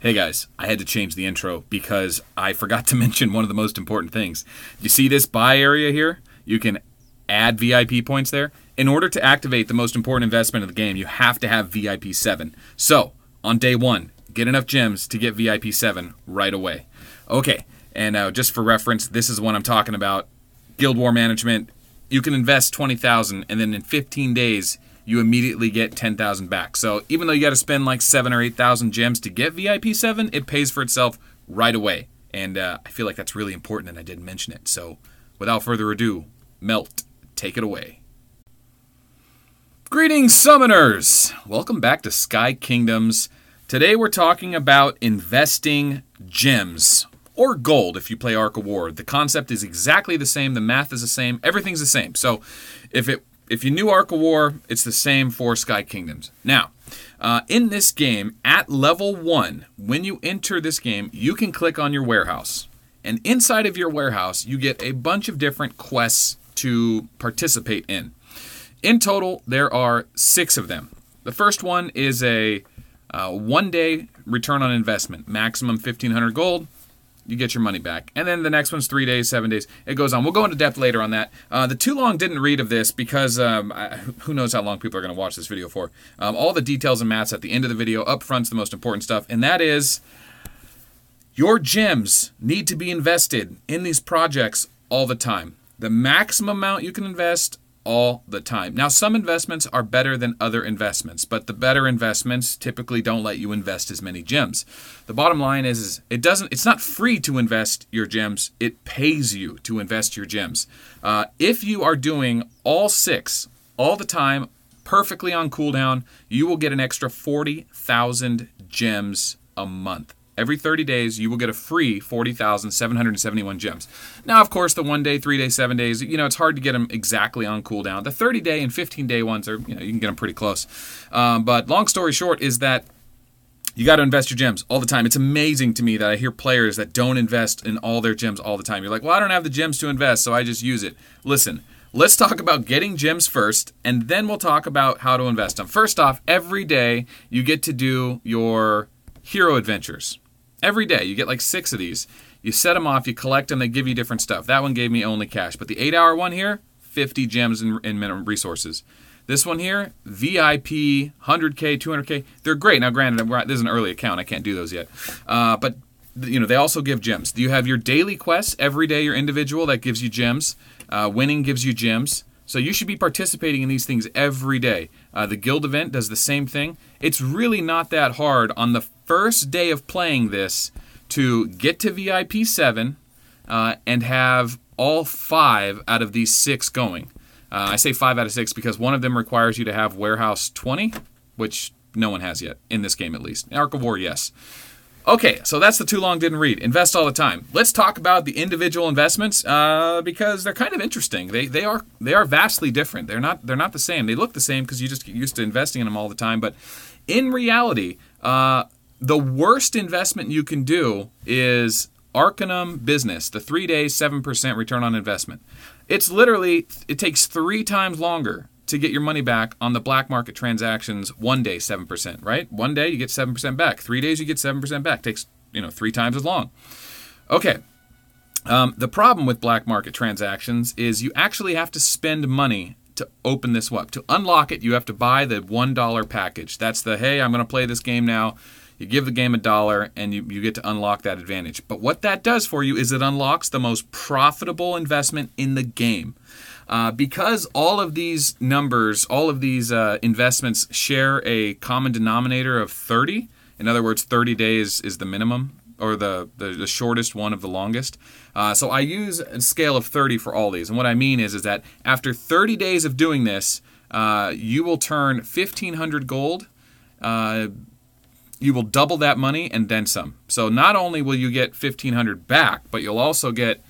Hey guys, I had to change the intro because I forgot to mention one of the most important things. You see this buy area here? You can add VIP points there. In order to activate the most important investment of the game, you have to have VIP 7. So, on day 1, get enough gems to get VIP 7 right away. Okay, and just for reference, this is what I'm talking about. Guild War Management, you can invest 20,000 and then in 15 days, you immediately get 10,000 back. So even though you got to spend like 7 or 8,000 gems to get VIP 7, it pays for itself right away. And I feel like that's really important and I didn't mention it. So without further ado, Melt, take it away. Greetings, Summoners! Welcome back to Sky Kingdoms. Today we're talking about investing gems, or gold if you play Arc of War. The concept is exactly the same, the math is the same, everything's the same. So if you knew Arc of War, it's the same for Sky Kingdoms. Now, in this game, at level 1, when you enter this game, you can click on your warehouse. And inside of your warehouse, you get a bunch of different quests to participate in. In total, there are 6 of them. The first one is a 1-day return on investment, maximum 1,500 gold. You get your money back. And then the next one's 3 days, 7 days. It goes on. We'll go into depth later on that. The too long didn't read of this because who knows how long people are going to watch this video for. All the details and maths at the end of the video. Up front's the most important stuff. And that is your gems need to be invested in these projects all the time. The maximum amount you can invest all the time. Now, some investments are better than other investments, but the better investments typically don't let you invest as many gems. The bottom line is it's not free to invest your gems. It pays you to invest your gems. If you are doing all 6 all the time, perfectly on cooldown, you will get an extra 40,000 gems a month. Every 30 days, you will get a free 40,771 gems. Now, of course, the 1 day, 3 day, 7 days, it's hard to get them exactly on cooldown. The 30-day and 15-day ones are, you can get them pretty close. But long story short is that you got to invest your gems all the time. It's amazing to me that I hear players that don't invest in all their gems all the time. You're like, well, I don't have the gems to invest, so I just use it. Listen, let's talk about getting gems first, and then we'll talk about how to invest them. First off, every day you get to do your hero adventures. Every day, you get like 6 of these. You set them off, you collect them, they give you different stuff. That one gave me only cash. But the 8-hour one here, 50 gems in minimum resources. This one here, VIP, 100K, 200K. They're great. Now, granted, this is an early account. I can't do those yet. But, they also give gems. You have your daily quests. Every day, your individual, that gives you gems. Winning gives you gems. So you should be participating in these things every day. The guild event does the same thing. It's really not that hard on the first day of playing this to get to VIP 7 and have all 5 out of these 6 going. I say 5 out of 6 because one of them requires you to have Warehouse 20, which no one has yet, in this game at least. In Arc of War, yes. Okay, so that's the too long didn't read. Invest all the time. Let's talk about the individual investments because they're kind of interesting. They are vastly different. They're not the same. They look the same because you just get used to investing in them all the time. But in reality, the worst investment you can do is Arcanum Business, the 3 days, 7% return on investment. It takes 3 times longer to get your money back on the black market transactions 1 day, 7%, right? 1 day, you get 7% back. 3 days, you get 7% back. Takes, 3 times as long. Okay. The problem with black market transactions is you actually have to spend money to open this up. To unlock it, you have to buy the $1 package. That's the, hey, I'm going to play this game now. You give the game $1 and you get to unlock that advantage. But what that does for you is it unlocks the most profitable investment in the game. Because all of these numbers, all of these investments share a common denominator of 30. In other words, 30 days is the minimum or the shortest one of the longest. So I use a scale of 30 for all these. And what I mean is that after 30 days of doing this, you will turn 1,500 gold. You will double that money and then some. So not only will you get 1,500 back, but you'll also get,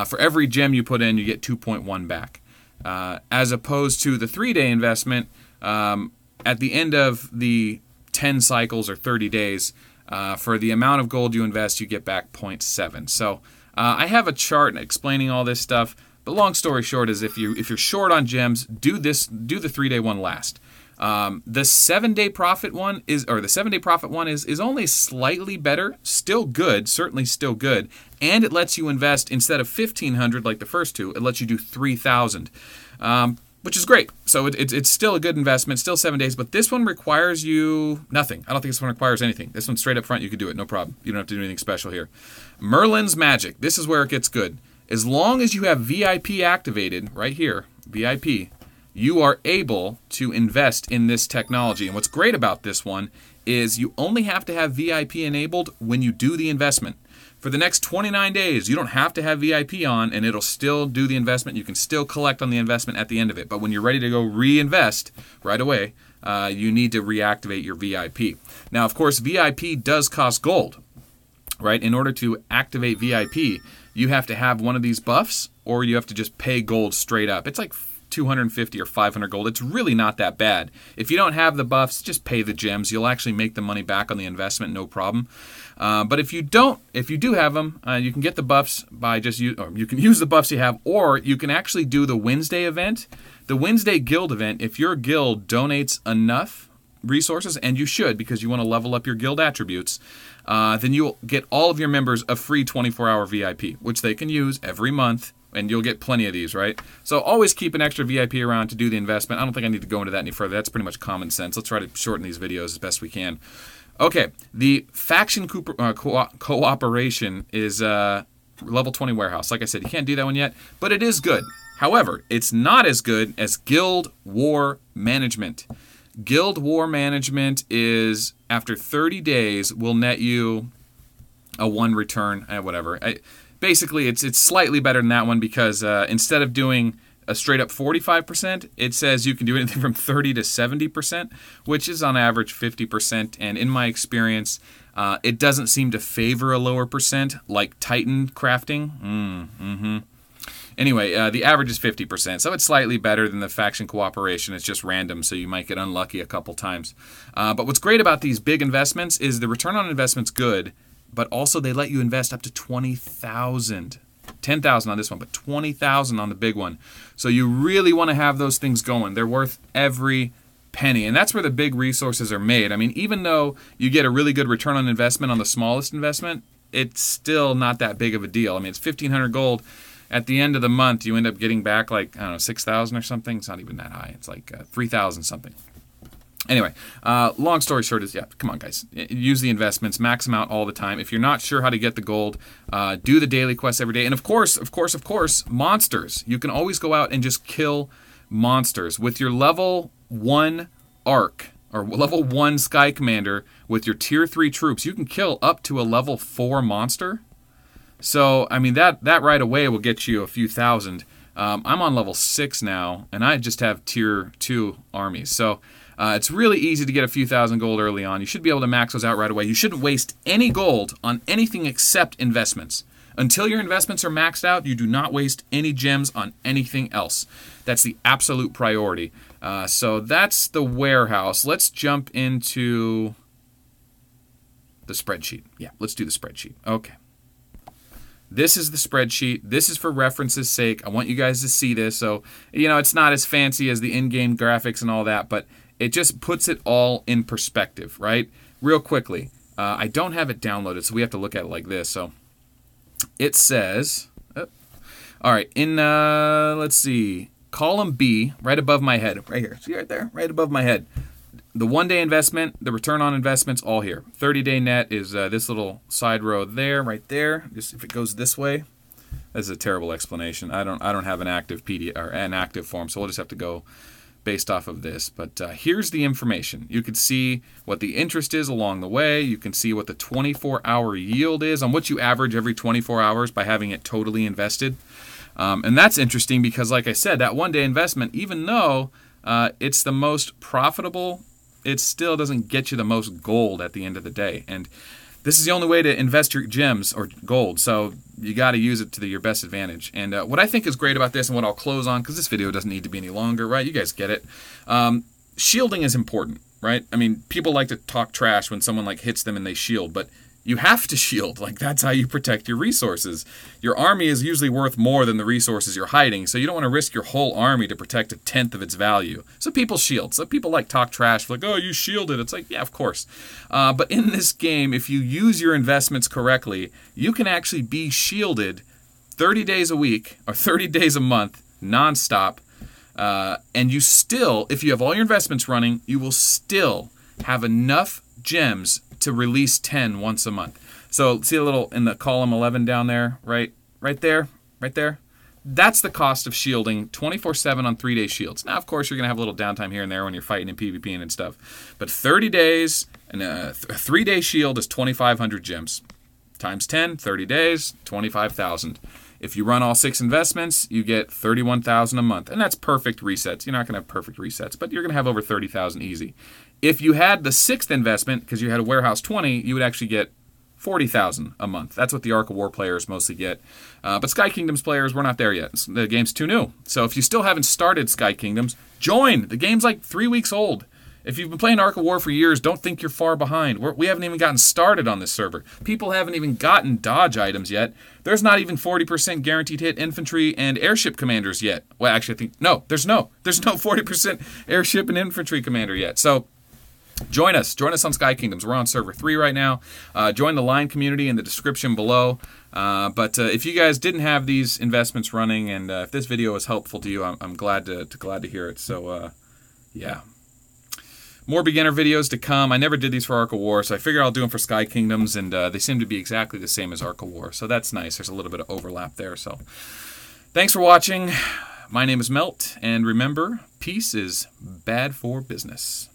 for every gem you put in, you get 2.1 back. As opposed to the 3-day investment, at the end of the 10 cycles or 30 days, for the amount of gold you invest, you get back 0.7. So I have a chart explaining all this stuff, but long story short is if you're short on gems, do the 3-day one last. The 7-day profit one is, or the 7-day profit one is only slightly better, still good, certainly still good, and it lets you invest instead of 1,500 like the first two, it lets you do 3,000, which is great. So it's still a good investment, still 7 days, but this one requires you nothing. I don't think this one requires anything. This one straight up front, you could do it, no problem. You don't have to do anything special here. Merlin's Magic. This is where it gets good. As long as you have VIP activated right here, VIP, you are able to invest in this technology. And what's great about this one is you only have to have VIP enabled when you do the investment. For the next 29 days, you don't have to have VIP on, and it'll still do the investment. You can still collect on the investment at the end of it. But when you're ready to go reinvest right away, you need to reactivate your VIP. Now, of course, VIP does cost gold, right? In order to activate VIP, you have to have one of these buffs, or you have to just pay gold straight up. It's like 250 or 500 gold. It's really not that bad. If you don't have the buffs, just pay the gems. You'll actually make the money back on the investment, no problem. But if you do have them, you can get the buffs by or you can use the buffs you have, or you can actually do the Wednesday event. The Wednesday guild event, if your guild donates enough resources, and you should because you want to level up your guild attributes, then you'll get all of your members a free 24-hour VIP, which they can use every month. And you'll get plenty of these, right? So always keep an extra VIP around to do the investment. I don't think I need to go into that any further. That's pretty much common sense. Let's try to shorten these videos as best we can. Okay, the faction cooperation is level 20 warehouse. Like I said, you can't do that one yet, but it is good. However, it's not as good as Guild War Management. Guild War Management is, after 30 days, will net you a 1 return, whatever. Basically, it's slightly better than that one because instead of doing a straight up 45%, it says you can do anything from 30 to 70%, which is on average 50%. And in my experience, it doesn't seem to favor a lower percent like Titan crafting. Anyway, the average is 50%, so it's slightly better than the faction cooperation. It's just random, so you might get unlucky a couple times. But what's great about these big investments is the return on investment's good, but also they let you invest up to 20,000. 10,000 on this one, but 20,000 on the big one. So you really want to have those things going. They're worth every penny, and that's where the big resources are made. I mean, even though you get a really good return on investment on the smallest investment, it's still not that big of a deal. I mean, it's 1,500 gold. At the end of the month, you end up getting back like, I don't know, 6,000 or something. It's not even that high. It's like 3,000 something. Anyway, long story short is, yeah, come on, guys. Use the investments, max them out all the time. If you're not sure how to get the gold, do the daily quests every day. And of course, monsters. You can always go out and just kill monsters. With your level 1 arc, or level 1 Sky Commander, with your tier 3 troops, you can kill up to a level 4 monster. So, I mean, that right away will get you a few thousand. I'm on level 6 now, and I just have tier 2 armies. So, it's really easy to get a few thousand gold early on. You should be able to max those out right away. You shouldn't waste any gold on anything except investments. Until your investments are maxed out, you do not waste any gems on anything else. That's the absolute priority. So that's the warehouse. Let's jump into the spreadsheet. Yeah, let's do the spreadsheet. Okay. This is the spreadsheet. This is for reference's sake. I want you guys to see this. So, it's not as fancy as the in-game graphics and all that, but it just puts it all in perspective, right? Real quickly. I don't have it downloaded, so we have to look at it like this. So it says, all right, let's see, column B, right above my head, right here. See right there, right above my head. The 1-day investment, the return on investments, all here. 30-day net is this little side row there, right there. Just if it goes this way. This is a terrible explanation. I don't have an active PDF or an active form, so we'll just have to go based off of this. But here's the information. You can see what the interest is along the way. You can see what the 24-hour yield is on what you average every 24 hours by having it totally invested. And that's interesting because, like I said, that 1-day investment, even though it's the most profitable, it still doesn't get you the most gold at the end of the day. And this is the only way to invest your gems or gold, so you got to use it to your best advantage. And what I think is great about this, and what I'll close on, because this video doesn't need to be any longer, right? You guys get it. Shielding is important, right? I mean, people like to talk trash when someone hits them and they shield, but you have to shield. Like, that's how you protect your resources. Your army is usually worth more than the resources you're hiding, so you don't want to risk your whole army to protect 1/10 of its value. So people shield. So people like talk trash, like, oh, you shielded. It's like, yeah, of course. But in this game, if you use your investments correctly, you can actually be shielded 30 days a week or 30 days a month, nonstop. And you still, if you have all your investments running, you will still have enough gems to release 10 once a month. So see a little in the column 11 down there, right there. That's the cost of shielding 24/7 on 3-day shields. Now, of course, you're going to have a little downtime here and there when you're fighting in PvP and stuff. But 30 days, and a 3-day shield is 2,500 gems. Times 10, 30 days, 25,000. If you run all 6 investments, you get 31,000 a month. And that's perfect resets. You're not going to have perfect resets, but you're going to have over 30,000 easy. If you had the 6th investment, because you had a warehouse 20, you would actually get 40,000 a month. That's what the Ark of War players mostly get. But Sky Kingdoms players, we're not there yet. The game's too new. So if you still haven't started Sky Kingdoms, join. The game's like 3 weeks old. If you've been playing Ark of War for years, don't think you're far behind. We haven't even gotten started on this server. People haven't even gotten dodge items yet. There's not even 40% guaranteed hit infantry and airship commanders yet. Well, actually, I think, no 40% airship and infantry commander yet. So join us on Sky Kingdoms. We're on server 3 right now. Join the line community in the description below. But if you guys didn't have these investments running, and if this video was helpful to you, I'm glad to hear it. So yeah. More beginner videos to come. I never did these for Ark of War, so I figured I'll do them for Sky Kingdoms, and they seem to be exactly the same as Ark of War, so that's nice. There's a little bit of overlap there. So thanks for watching. My name is Melt, and remember, peace is bad for business.